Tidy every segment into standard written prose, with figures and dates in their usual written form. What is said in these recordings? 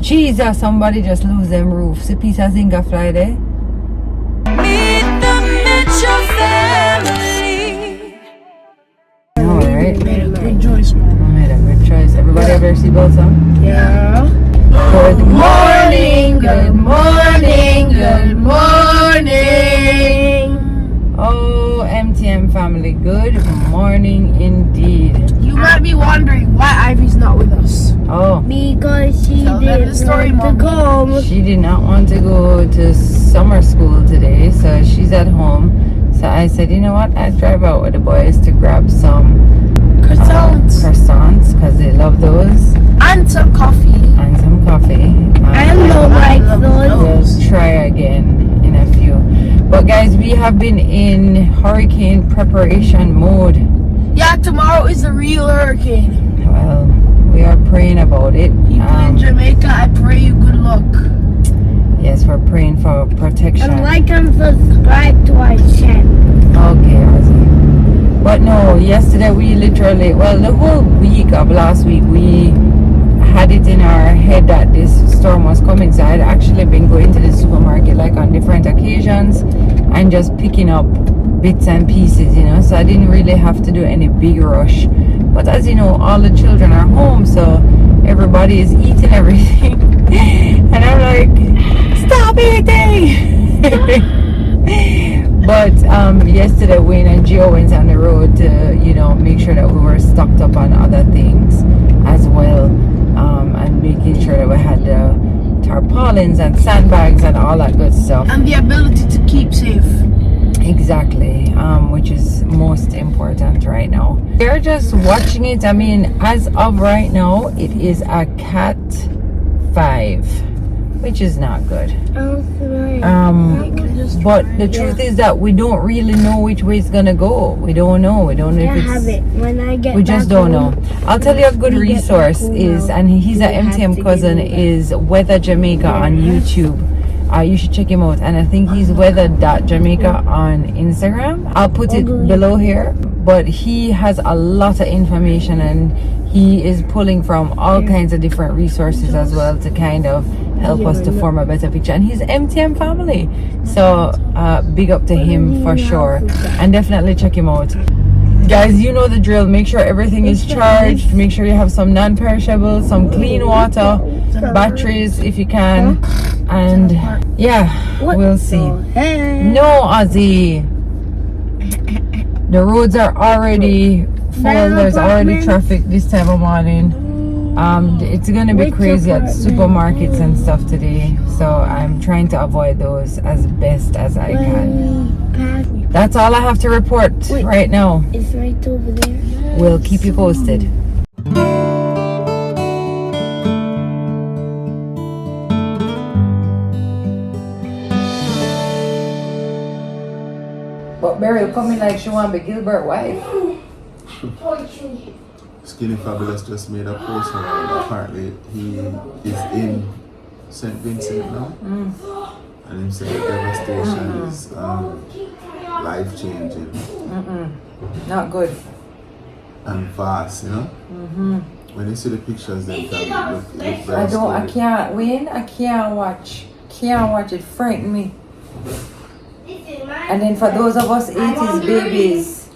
Jesus, somebody just lose them roofs. The piece of zinc fly there. Meet the Mitchell family. Alright. Made a good choice, man. I made a good choice. Everybody have their seatbelts on? Yeah. Good morning, good morning, good morning. Oh, MTM family, good morning indeed. You might be wondering why Ivy's not with us. Oh, Because she Tell them the didn't story, want to come. she did not want to go to summer school today, so she's at home. So I said, you know what, I'd drive out with the boys to grab some croissants, because they love those, And some coffee. and some coffee. I don't like those. We'll try again in a few. But guys, we have been in hurricane preparation mode. Yeah, tomorrow is the real hurricane. Well, we are praying about it. People in Jamaica, I pray you good luck. Yes, we're praying for protection. And like and subscribe to our channel. Okay, Ozzy. But no, yesterday we literally, well, the whole week of last week, we had it in our head that this storm was coming. So I'd actually been going to the supermarket like on different occasions and just picking up bits and pieces, you know. So I didn't really have to do any big rush. But as you know, all the children are home, so everybody is eating everything. And I'm like, stop eating! But yesterday Wayne and Gio went on the road to, you know, make sure that we were stocked up on other things as well, and making sure that we had the tarpaulins and sandbags and all that good stuff. And the ability to keep safe. Exactly, which is most important right now. We're just watching it. I mean, as of right now, it is a Cat 5, which is not good. But the truth is that we don't really know which way it's gonna go. We don't know. We don't know if have it when I get we just back don't home. know. I'll tell you a good We get resource back home is, now. and he's We an have MTM to cousin, give him is Weather Jamaica on YouTube. You should check him out, and I think he's weather.jamaica on Instagram. I'll put it below here, but he has a lot of information and he is pulling from all kinds of different resources as well to kind of help us to form a better picture. And he's MTM family, so big up to him for sure, and definitely check him out. Guys, you know the drill. Make sure everything is charged. Make sure you have some non-perishable, some clean water, batteries if you can, and yeah, we'll see. No, Ozzy, the roads are already full. There's already traffic this time of morning. It's gonna be crazy at supermarkets and stuff today, so I'm trying to avoid those as best as I can. That's all I have to report right now. It's right over there. We'll keep you posted. But Beryl coming like she want to be Gilbert's wife. Skinny Fabulous just made a post now. Apparently he is in St. Vincent now. And he said the devastation is life changing. Not good. And vast, you know? When you see the pictures then it look very I scary. can't win. I can't watch. Can't watch it. Frighten me. And then for those of us 80s babies,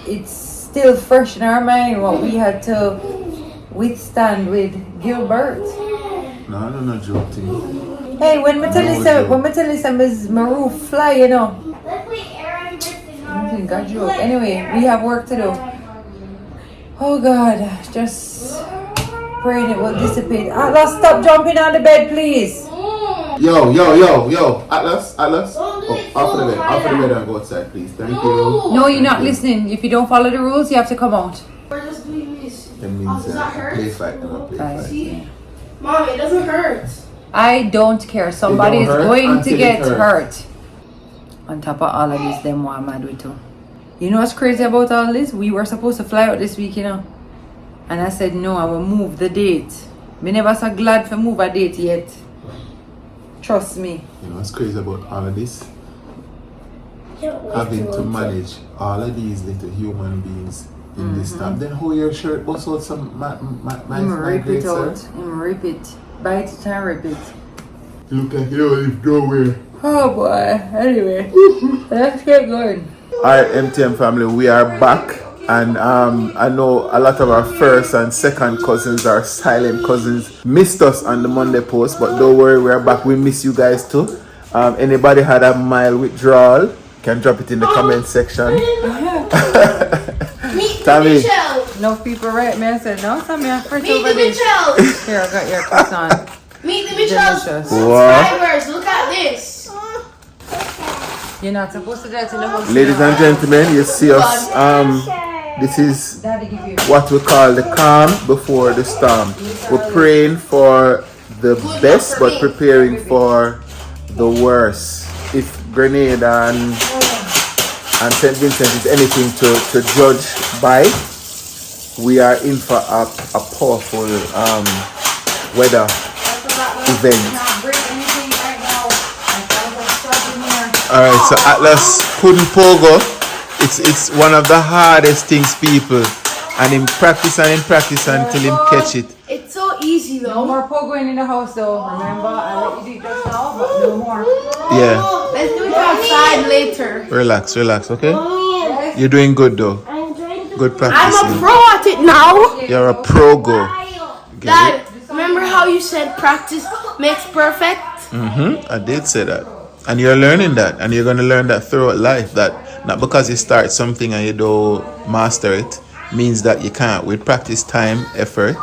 it's still fresh in our mind what we had to withstand with Gilbert. No, no joke thing. Hey, when me tell you some my roof fly, you know. I got joke. Anyway, we have work to do. Oh God, just praying it will dissipate. Atlas, stop jumping on the bed, please. Yo, Atlas. Oh, off of the bed and go outside, please. Thank you. No, you're not listening. If you don't follow the rules, you have to come out. That means play fight. Play fight. Mom, it doesn't hurt. I don't care. Somebody is hurt going to until get it hurts. hurt. On top of all of this, them what I'm mad with too. You know what's crazy about all this? We were supposed to fly out this week, you know. And I said no, I will move the date. Me never so glad for move a date yet. Trust me. You know what's crazy about all of this? Having to manage all of these little human beings in this time. Then how your shirt bust out some my Rip great it sir? out. Rip it. Bite it and rip it. Look like you don't live nowhere. Oh boy. Anyway, let's get going. Alright, MTM family, we are back. And I know a lot of our first and second cousins, our silent cousins, missed us on the Monday post, but don't worry, we're back. We miss you guys too. Anybody had a mild withdrawal, can drop it in the comment section. Tami. Enough people write me and said, no, Tami, I'm fresh Meet over the this. Mitchells. Here, I got your croissant. Meet the Mitchells. Delicious. Wow. Subscribers, look at this. You're not supposed to do that in the house. Ladies and gentlemen, you see us. This is Daddy give you. what we call the calm before the storm. We're praying for the best, but preparing for the worst. If Grenada and St. Vincent is anything to judge by, we are in for a powerful weather event. Alright, so Atlas couldn't pogo. It's one of the hardest things, people. And in practice until him catch it. It's so easy No though. more pogoing in the house though. Remember, I let you do it just now, but no more. Yeah, Let's do it outside later. relax, okay? You're doing good though. I'm trying to Good I'm practicing. a pro at it now. You're a pro go. Get Dad, remember how you said practice makes perfect? it? I did say that. And you're learning that. And you're going to learn that throughout life. That not because you start something and you don't master it, means that you can't. With practice, time, effort,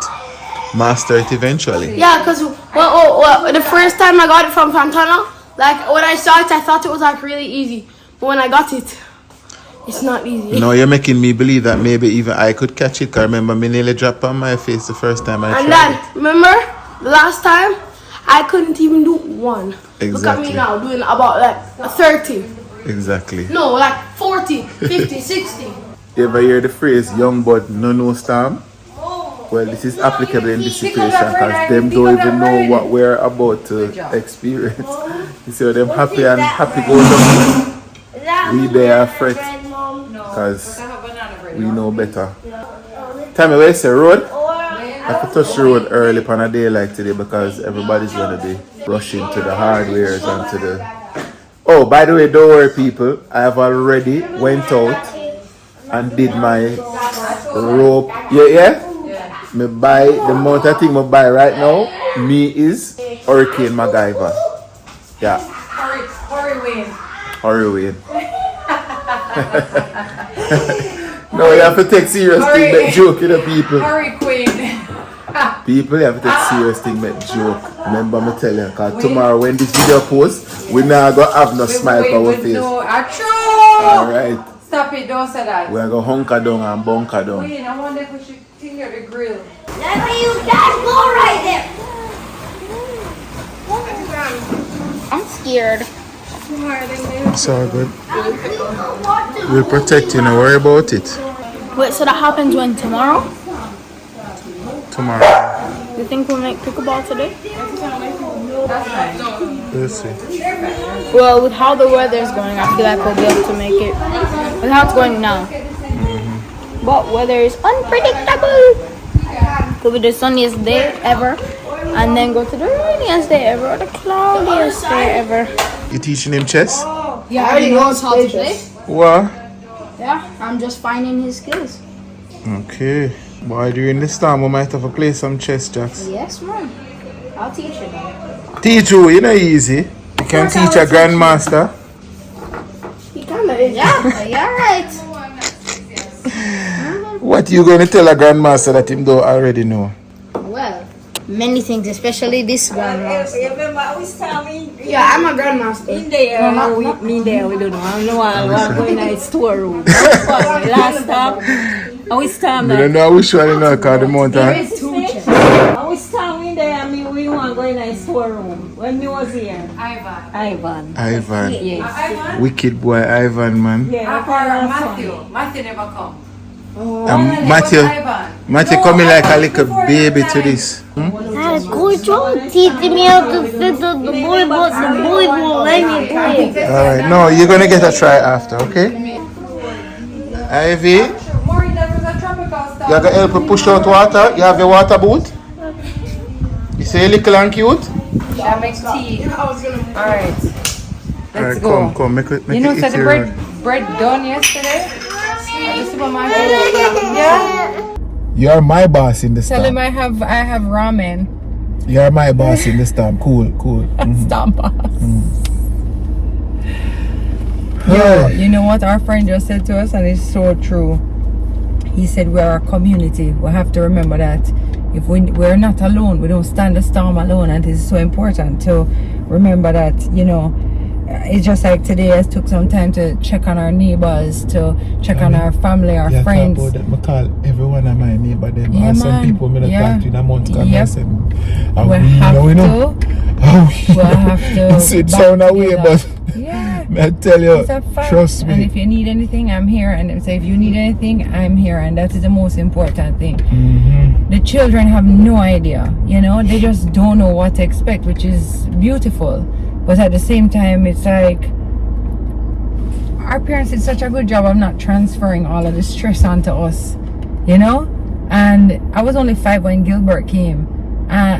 master it eventually. Yeah, because the first time I got it from Fantana, like when I saw it, I thought it was like really easy. But when I got it, it's not easy. No, you're making me believe that maybe even I could catch it. Because I remember me nearly dropped on my face the first time I And tried then, remember, the last time, I couldn't even do one. Look at Exactly. me now, doing about like 30. it. Exactly. No, like 40, 50, 60. You ever hear the phrase, young but no storm? Well, this is applicable in this situation because them don't even know what we're about to experience. You see how them happy and happy go down. We there fret because we know better. Tell me, where's the road? I have to touch the road early on a day like today because everybody's going to be rushing to the hardwares and to the... Oh, by the way, don't worry people. I have already went out and did my rope. Yeah? Me buy, the amount of thing I buy right now, me is Hurricane MacGyver. Yeah. Hurry, Wayne. No, you have to take serious thing, make joke, you know, people. Hurry, Queen. People, you have to take serious thing, make joke. Remember me tell you, because tomorrow when this video posts, we not going to have no smile on our face. No, Alright. Stop it, don't say that. We are going to hunker down and bunker down. Wait, I wonder if we should finger the grill. Let me use that go right there. I'm scared. It's all good. We'll protect you, no worry about it. Wait, so that happens when? Tomorrow? Tomorrow. You think we'll make pickleball today? That's fine. Let's see. Well, with how the weather is going, I feel like we'll be able to make it. With how it's going now. But weather is unpredictable. Could be the sunniest day ever, and then go to the rainiest day ever, or the cloudiest day ever. You teaching him chess? Yeah, I already knows how to play. What? Yeah, I'm just finding his skills. Okay. Boy, during this time, we might have to play some chess, Jax. Yes, ma'am. I'll teach you. Teach you know easy. You can teach a grandmaster. He kind of is. Yeah, you're right. What you going to tell a grandmaster that him don't already know? Well, many things, especially this grandmaster. You remember we started Yeah, I'm a grandmaster. in there. We don't know. I know we're going to the storeroom. Last time, we started. I don't know which one you know because the mountain. I was standing there and we want to go in the storeroom when we was here. Ivan. Ivan. Yes. Wicked boy Ivan, man. Yeah, Matthew never come. Matthew coming like a little baby to this. Dad, coach won't teach me how to sit on the boy, but the boy won't let me play. Alright, no, you're going to get a try after, okay? Ivy, Maureen, that was a You gotta help me push out water. You have your water boot? You say little and cute? Shall I make tea? Alright. Let's go. Come, make it You know, it so the easier. bread done yesterday at the supermarket. Yeah. You're my boss in this Tell him town. I have ramen. You're my boss in this town. Cool. Stop us. Hey. You know what our friend just said to us, and it's so true. He said we're a community. We have to remember that if we're not alone, we don't stand the storm alone, and it's so important to remember that, you know. It's just like today I took some time to check on our neighbors, to check on our family, our friends. Talk about that. I call every one of my neighbor them. Yeah, and some man. people me not Yeah. talk to in a month. Yep. We have to It's back sound away, together. but Yeah. I tell you, It's a fact. trust And me. if you need anything, I'm here. And they say if you need anything, I'm here. And that is the most important thing. The children have no idea, you know, they just don't know what to expect, which is beautiful. But at the same time, it's like our parents did such a good job of not transferring all of the stress onto us, you know. And I was only 5 when Gilbert came,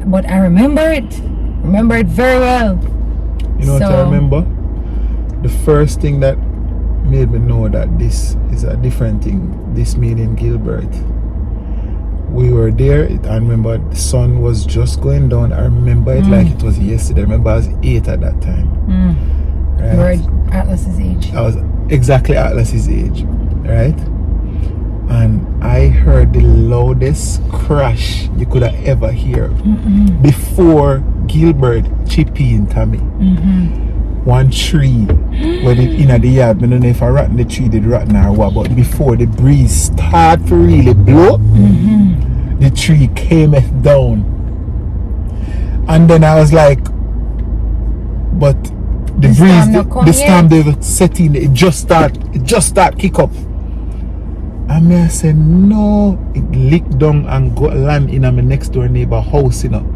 but I remember it very well. You know what I remember? The first thing that made me know that this is a different thing, this meaning Gilbert. We were there, I remember the sun was just going down. I remember it like it was yesterday. I remember I was 8 at that time. Right? You were Atlas's age. I was exactly Atlas's age, right? And I heard the loudest crash you could have ever hear before Gilbert chippy in Tami. One tree when it in the yard, I don't know if I rotten the tree did rotten or what, but before the breeze start to really blow, the tree came down. And then I was like, but the breeze, the storm they were setting, it just start kick up. And me I said, no, it licked down and got land in my next door neighbor house, you know.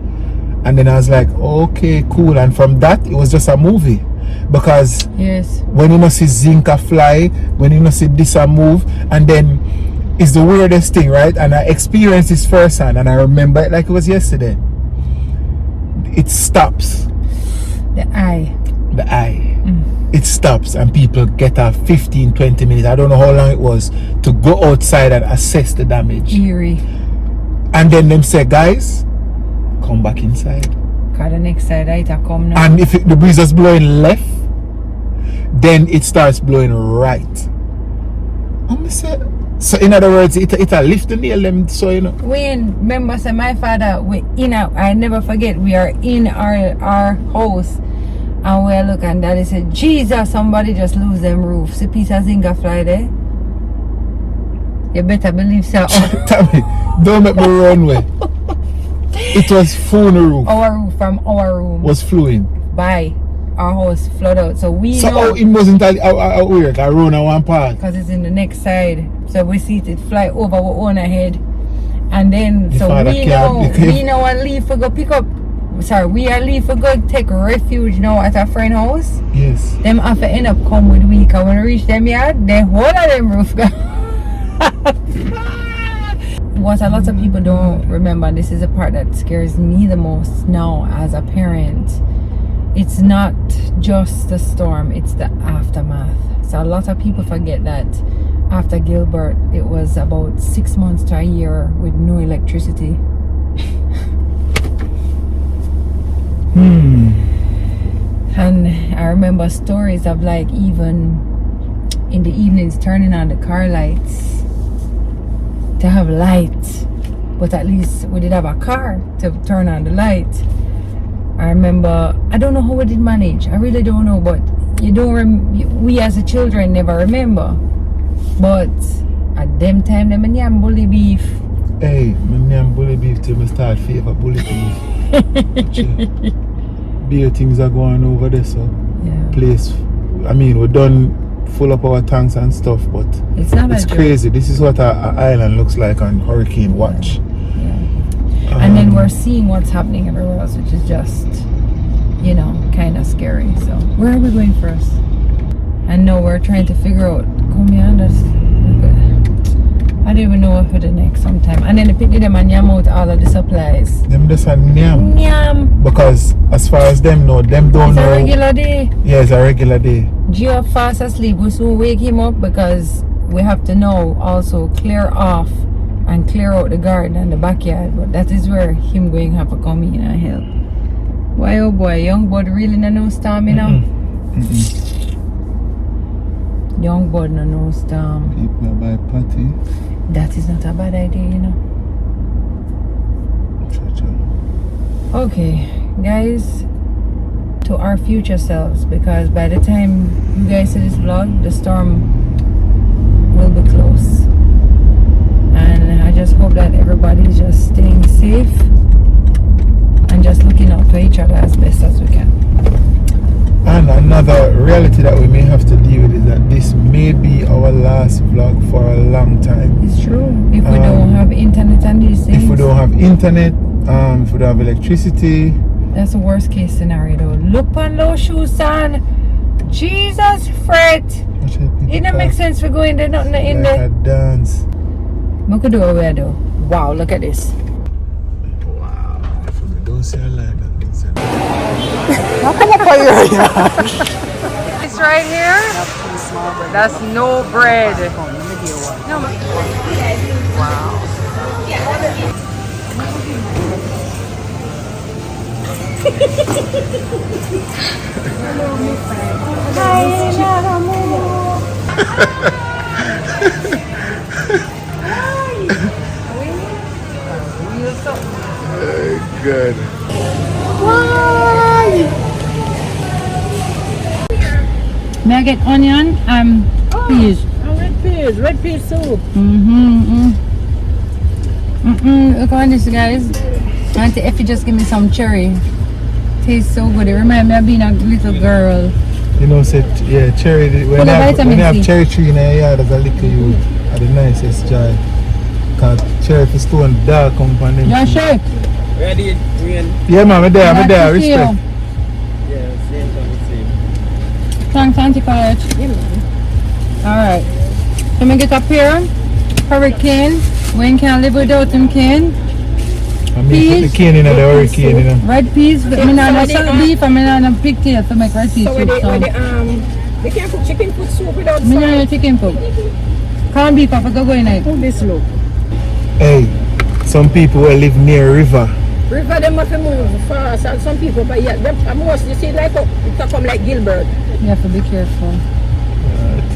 And then I was like, okay, cool. And from that, it was just a movie. Because when you know see Zinka fly, when you know see this a move, and then it's the weirdest thing, right? And I experienced this firsthand, and I remember it like it was yesterday. It stops. The eye. It stops, and people get a 15-20 minutes, I don't know how long it was, to go outside and assess the damage. Eerie. And then them say, guys, come back inside. Cause the next side I come now. And if the breeze is blowing left, then it starts blowing right. So in other words, it lift the nail them, so you know. Remember, say my father, I never forget, we are in our house, and we look, and daddy said, Jesus, somebody just lose them roof. See piece of zinga fly there. You better believe so. Tami, don't make me run away. It was full roof. Our roof from our room was flowing. By our house flood out. So we know it wasn't out weird. I run on one part. Because it's in the next side. So we see it fly over our own head. And then so we know what leave for go pick up. Sorry, we are leave for go take refuge now at a friend house. Yes. Them have to end up come with we, cause when we reach them yard, the whole of them roof go. What a lot of people don't remember, this is the part that scares me the most now as a parent. It's not just the storm, it's the aftermath. So a lot of people forget that after Gilbert, it was about 6 months to a year with no electricity. And I remember stories of like even in the evenings turning on the car lights to have light, but at least we did have a car to turn on the light. I remember, I don't know how we did manage, I really don't know, but you don't we as a children never remember. But at them time, them yam bully beef. Hey, my yam bully beef till me start favor bully beef. Beer things are going over there, so place. I mean, we're done full up our tanks and stuff, but it's crazy. This is what our island looks like on hurricane watch. And then we're seeing what's happening everywhere else, which is just, you know, kind of scary. So where are we going first? And no, we're trying to figure out. I I don't even know what for the next sometime. And then they pick them and yam out all of the supplies. Them just a nyam. Yam. Because as far as them know, them don't It's know. a regular day. Yeah, it's a regular day. Gio fast asleep. We soon wake him up because we have to now also clear off and clear out the garden and the backyard. But that is where him going have to come in and help. Why oh boy, young bud really no storm, you know? Young bud no storm. People buy patty. That is not a bad idea, you know. Okay, guys, to our future selves, because by the time you guys see this vlog, the storm will be close. And I just hope that everybody's just staying safe and just looking out for each other as best as we can. And another reality that we may have to deal with is that this may be our last vlog for a long time. It's true. If we don't have internet and these things. If we don't have internet, if we don't have electricity. That's the worst case scenario though. Look on low shoes, son. Jesus, Fred. It don't make sense for going there, nothing in like there. a dance. We could do a weird though. Wow, look at this. Wow. If we don't say a line, that means a It's right here. That's no bread. No. Wow. Good. May I get onion? Peas. Red peas soup. Look on this, guys. Auntie Effie just give me some cherry. Tastes so good. It reminds me of being a little girl. You know, say, yeah, cherry. When Full of you vitamin have C. cherry tree in your yard as a little youth, are the nicest joy. Because cherry for stone dark come from them. Yeah, sure. Ready, Green? Yeah, man, I'm there, Nice to see respect. you. Yeah, same time, same. Thanks, Auntie College. Alright. Let me get up here. Hurricane. Wayne can't live without him, cane. I mean, put the cane in the hurricane, you know. Red peas. I mean, I'm not beef. I mean, I'm pigtail to make red peas So soup. they can't cook chicken foot soup without I mean, I'm chicken cook. Can't beef. I forgot going out. How this look? Hey, some people will live near river. River them have to move fast, and some people, but yeah, most you see like it come like Gilbert. You have to be careful.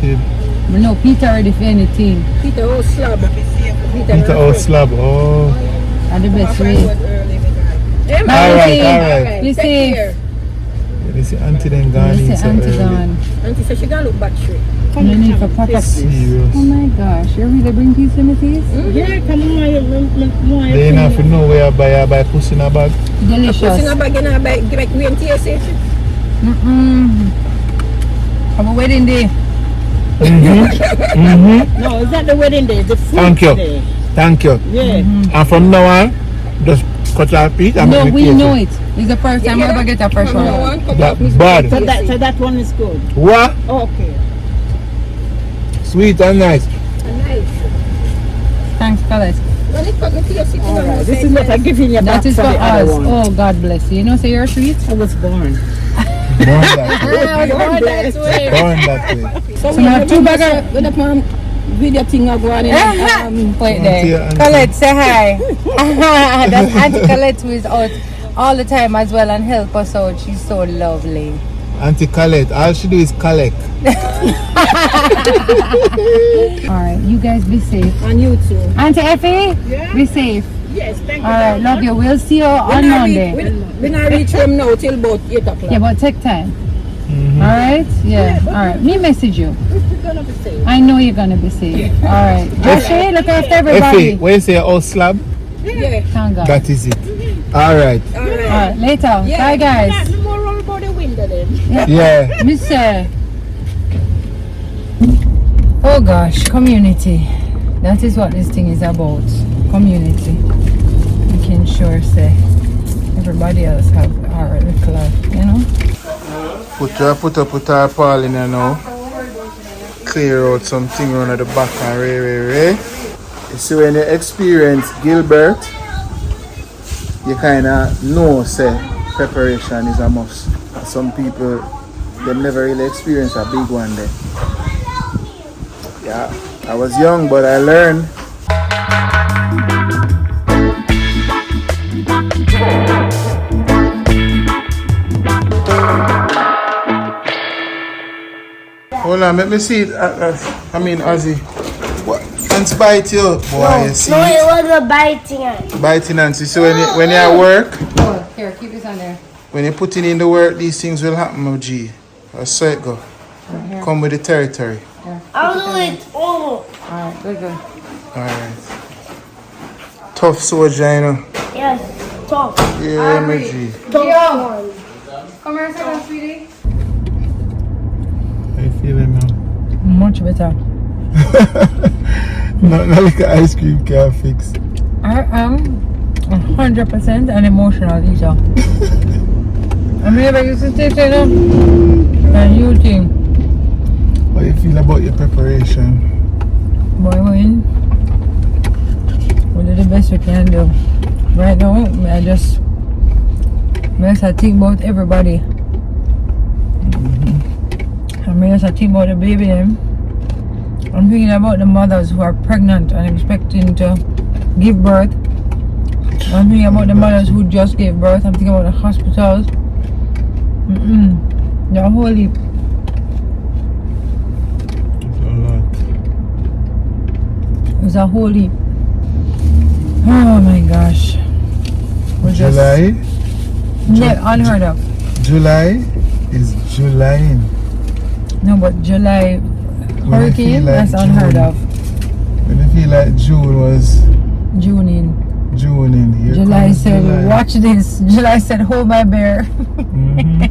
Tip. I know Peter already for anything. Peter old slab. Peter old slab. Oh. And the best way. Alright. Be safe. They say auntie then gone in They say so auntie early. gone. Auntie said she gonna look back straight. You need for proper. Serious. Oh my gosh, you really bring peace in the teeth? Yeah, come on, They ain't have to know where I buy pussy in a bag. Pussy in Delicious. a bag in a bag, give me and taste it. Have a wedding day. No, it's not the wedding day, it's the food Thank you. day. Thank you. Yeah. And from now on, just cut our piece and No, make we it know it. It's the first time we ever get a fresh one. That bad. So that one is good. What? Okay. Sweet and nice. Nice. Thanks, Colette. When it comes to taste it, Alright, this is what I'm giving you back That is for for the other us. one. Oh, God bless you. You know, say you're sweet? I was born. Born that way. Born that way. So So we have two bags with the video thing I go on in Wait Auntie, there. auntie. Colette, say hi. That's Auntie Colette who is out all the time as well and help us out. She's so lovely. Auntie Colette, all she do is collect. Alright, you guys be safe. on YouTube. Auntie Effie, be safe. Yes, thank you. Alright, love you. We'll see you on Monday. We not reach them now till about 8 o'clock. Yeah, but take time. Alright? Yeah. Alright. Me message you. We're gonna be safe. I know you're gonna be safe. Alright. Joshua, look after everybody. Effie, when you say old slab, Yeah. Thank God. that is it. Alright. Alright, later. Bye guys. No more roll about the window then. Yeah. Mr. Oh gosh, community. That is what this thing is about. Community. We can sure say everybody else have our little, you know. Put our pal in here now. Clear out something around at the back and ray. So when you experience Gilbert, you kind of know say preparation is a must. Some people, they never really experience a big one there. Yeah, I was young, but I learned. Hold on, let me see it. Ozzy. What? Hands bite you, boy. You see No, it? it wasn't biting it. Biting hands. You see when you're at work, Oh, here, keep this on there. when you're putting in the work, these things will happen, my G. That's so it go. Come with the territory. I'll do it. Oh. Alright, good. Alright. Tough soldier, you know. Yes, tough. Yeah, my G. Tough one. Come here a second, sweetie. How you feeling now? Much better. Not like an ice cream can fix. I am 100% an emotional eater. I never used to take it up. And you think, How you feel about your preparation? boy, we'll do the best we can do. Right now, I just think about everybody. I think about the baby them. I'm thinking about the mothers who are pregnant and expecting to give birth. I'm thinking about the mothers who just gave birth. I'm thinking about the hospitals. The whole heap. It's a whole heap. Oh my gosh. We're just July? unheard of. July is July. No, but July When I feel hurricane, like that's unheard June. of. When I feel like June was June in. Here July comes said, July. watch this. July said, hold my bear. I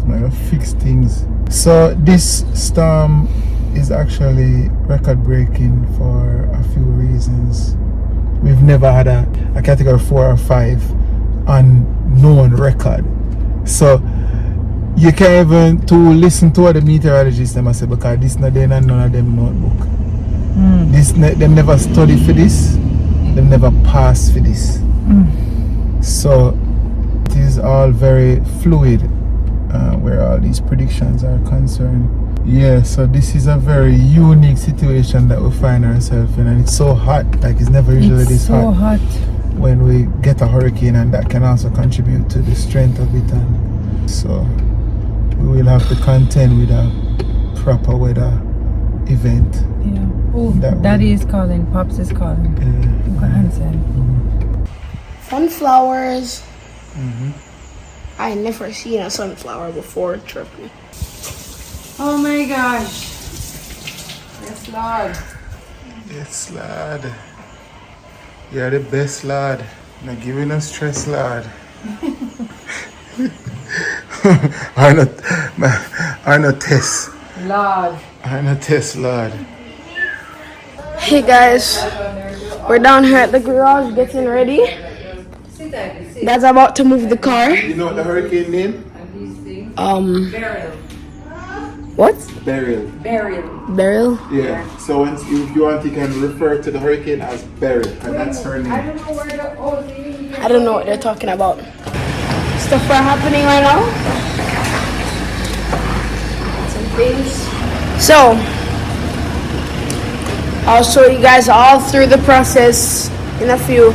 gotta fix things. So this storm is actually record breaking for a few reasons. We've never had a category 4 or 5 unknown record. So you can't even to listen to what the meteorologists them say, because this not then and none of them notebook. Them never study for this. Them never pass for this. So it is all very fluid where all these predictions are concerned. Yeah, so this is a very unique situation that we find ourselves in, and it's so hot, like it's never usually It's this so hot. when we get a hurricane, and that can also contribute to the strength of it. And so we will have to contend with a proper weather event. Yeah. Oh, Daddy is calling. Pops is calling. You can answer. Sunflowers. I never seen a sunflower before. Trust me. Oh my gosh. Yes, Lord. Yes, lad. You're the best, lad. Not giving us stress, lad. I not test. Lord. I not test, lad. Hey guys, we're down here at the garage getting ready. Dad's about to move the car. You know what the hurricane name? Beryl. What? Beryl. Beryl? Yeah. So if you want, you can refer to the hurricane as Beryl, and that's her name. I don't know what they're talking about. Stuff are happening right now. Some things. So, I'll show you guys all through the process in a few.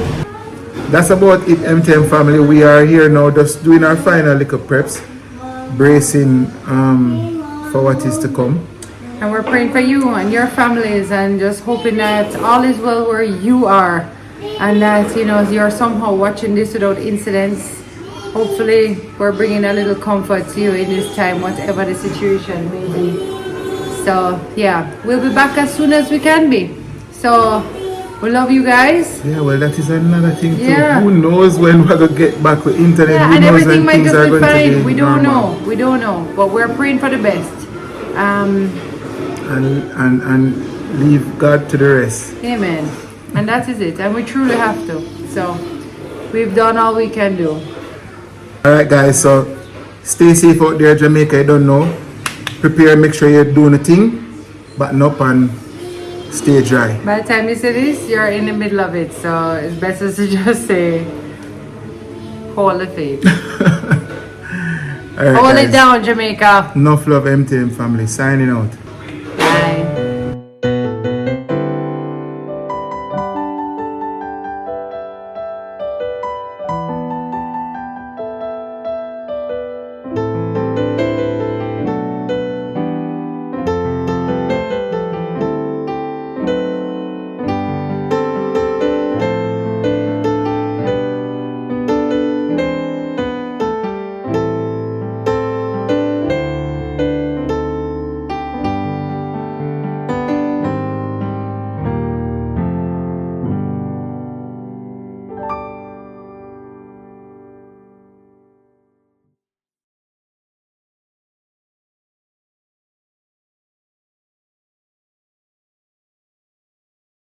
That's about it, MTM family. We are here now just doing our final little preps, bracing for what is to come. And we're praying for you and your families, and just hoping that all is well where you are, and that you're somehow watching this without incidents. Hopefully we're bringing a little comfort to you in this time, whatever the situation may be. So yeah, we'll be back as soon as we can be. So we love you guys. Yeah, well, that is another thing too. Yeah. Who knows when we're gonna get back with internet? Yeah, Who and knows everything when might things just are be going to fine. be We don't normal. know. We don't know. But we're praying for the best. And leave God to the rest. Amen. And that is it. And we truly have to. So we've done all we can do. Alright guys, so stay safe out there, Jamaica. You don't know. Prepare, make sure you're doing the thing, button up and stay dry. By the time you say this, you're in the middle of it, so it's better to just say, hold the faith. Alright, Hold guys. it down, Jamaica. Enough love, MTM family. Signing out.